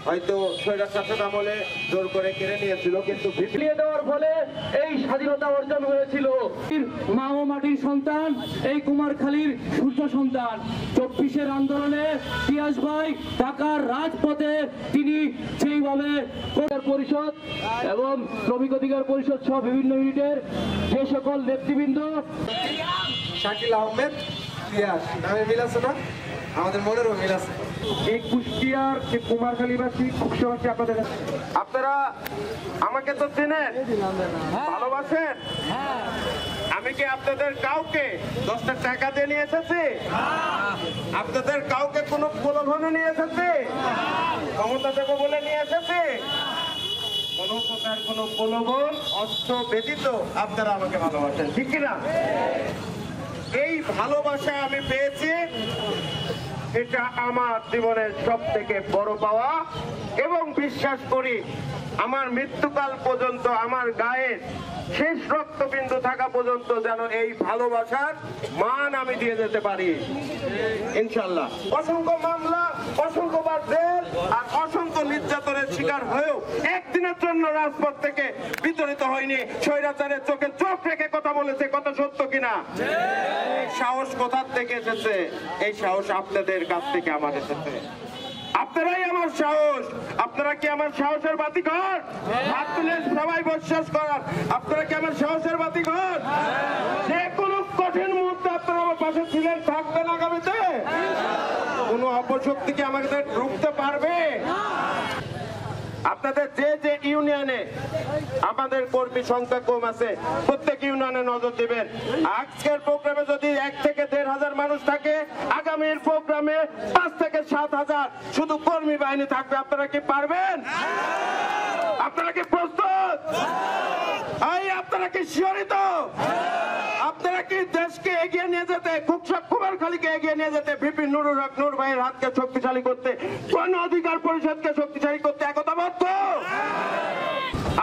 হয়তো স্বৈরাচার শাসক আমলে জোর করে কেড়ে নিয়েছিল, কিন্তু বিলিয়ে দেওয়ার ফলে এই স্বাধীনতা অর্জন হয়েছিল। মা ও মাটির সন্তান, এই কুমারখালীর সূর্য সন্তান। 24-এর আন্দোলনে পিয়াস ভাই ঢাকার রাজপথে তিনি সেইভাবে পরিষদ এবং শ্রমিক অধিকার পরিষদ সহ বিভিন্ন ইউনিটের যে সকল নেতৃবৃন্দ, শাকিল আহমেদ পিয়াস নামে মিল আছে না? আমাদের মনেরও মিল আছে। এই কুষ্টিয়ার যে কুমারখালীবাসী কুষ্টিয়াবাসী আপনারা আমাকে তো চেনেন, ভালোবাসেন। আমি কি আপনাদের কাউকে 10টা টাকা দিয়ে নিয়ে এসেছি? আপনাদের কাউকে কোনো প্রলোভনে নিয়ে এসেছি? ক্ষমতা দেবো বলে নিয়ে এসেছি? কোন প্রকার কোন প্রলোভন অস্ত্র ব্যতীত আপনারা আমাকে ভালোবাসেন, ঠিক কিনা? এই ভালোবাসা আমি পেয়েছি, এটা আমার জীবনের সব থেকে বড় পাওয়া। এবং বিশ্বাস করি আমার মৃত্যুকাল পর্যন্ত, আমার গায়ের শেষ রক্তবিন্দু থাকা পর্যন্ত যেন এই ভালোবাসার মান আমি দিয়ে যেতে পারি ইনশাল্লাহ। অসংখ্য মামলা, অসংখ্যবার জেল আর অসংখ্য নির্যাতনের শিকার হয়েও একদিনের জন্য রাজপথ থেকে বিতরিত হয়নি। স্বৈরাচারের চোখে চোখ রেখে কথা বলেছে, কথা সত্য কিনা? এই সাহস কোথার থেকে এসেছে? এই সাহস আপনাদের কাছ থেকে আমার এসেছে। আপনারাই আমার সাহস। আপনারা কি আমার সাহসের বাতিঘর? হাত তুলে সবাই বিশ্বাস করার, আপনারা কি আমার সাহসের বাতিঘর? যে কোনো কঠিন মুহূর্তে আপনারা আমার পাশে ছিলেন, থাকবেন আগামীতে। কোন অপশক্তি কি আমাদের রুখতে পারবে? আপনাদের যে যে ইউনিয়নে আমাদের কর্মী সংখ্যা কম আছে, প্রত্যেক ইউনিয়নে নজর দিবেন। আজকের প্রোগ্রামে যদি 1 থেকে 1,500 মানুষ থাকে, আগামীর প্রোগ্রামে 5 থেকে 7,000 শুধু কর্মী বাহিনী থাকবে। আপনারা কি পারবেন? আপনারা কি প্রস্তুত? আপনারা কি শিহরিত? আপনারা কি দেশকে এগিয়ে নিয়ে যেতে, কুমারখালীকে এগিয়ে নিয়ে যেতে, ভিপি নুরুল হক নূর ভাইয়ের হাতকে শক্তিশালী করতে, গণ অধিকার পরিষদকে শক্তিশালী করতে একতাবদ্ধ?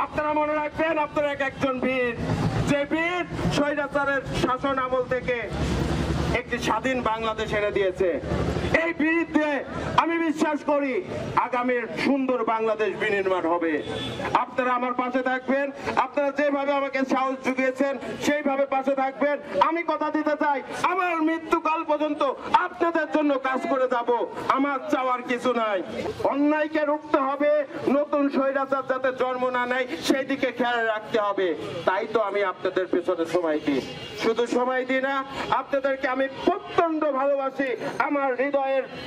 আপনারা মনে রাখবেন, আপনারা একজন বীর, যে বীর স্বৈরাচারের শাসন আমল থেকে একটি স্বাধীন বাংলাদেশ এনে দিয়েছে। এই বীরত্বে আমি বিশ্বাস করি আগামীর সুন্দর বাংলাদেশ বিনির্মাণ হবে। আপনারা আমার পাশে থাকবেন, আপনারা যেভাবে আমাকে সাহস জুগিয়েছেন সেইভাবে পাশে থাকবেন। আমি কথা দিতে চাই, আমার মৃত্যুকাল পর্যন্ত আপনাদের জন্য কাজ করে যাব। আমার চাওয়ার কিছু নাই। অন্যায়কে রুখতে হবে, নতুন স্বৈরাচার যাতে জন্ম না নেয় সেই দিকে খেয়াল রাখতে হবে। তাই তো আমি আপনাদের পেছনে সময় দিই। শুধু সময় দিই না, আপনাদেরকে আমি প্রচন্ড ভালোবাসি। আমার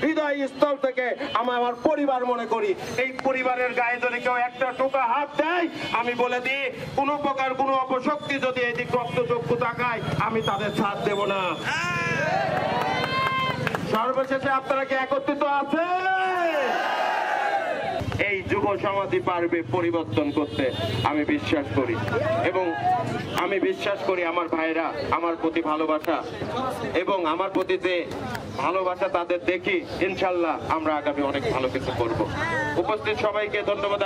হৃদয় স্থল থেকে আমি আমার পরিবার মনে করি। এই পরিবারের গায়ে যদি কেউ একটা টোকা হাত দেয়, আমি বলে দিই কোন প্রকার কোন অপশক্তি যদি এদিক রক্তচক্ষু তাকায়, আমি তাদের সাথ দেব না। সর্বশেষে আপনারা কি একত্রিত আছে? এই যুব সমাজই পারবে পরিবর্তন করতে, আমি বিশ্বাস করি। এবং আমি বিশ্বাস করি আমার ভাইরা আমার প্রতি ভালোবাসা এবং আমার প্রতি যে ভালোবাসা তাদের দেখি, ইনশাল্লাহ আমরা আগামী অনেক ভালো কিছু করব। উপস্থিত সবাইকে ধন্যবাদ।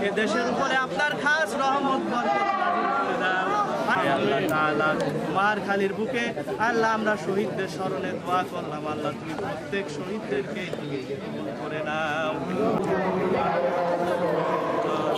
এ দেশের উপরে আপনার খাস রহমত বরকত নাযিল করে দাও। আল্লাহ তাআলা কুমারখালীর বুকে আল্লাহ আমরা শহীদদের স্মরণে দোয়া করলাম, আল্লাহ তুমি প্রত্যেক শহীদদেরকে করে নাও।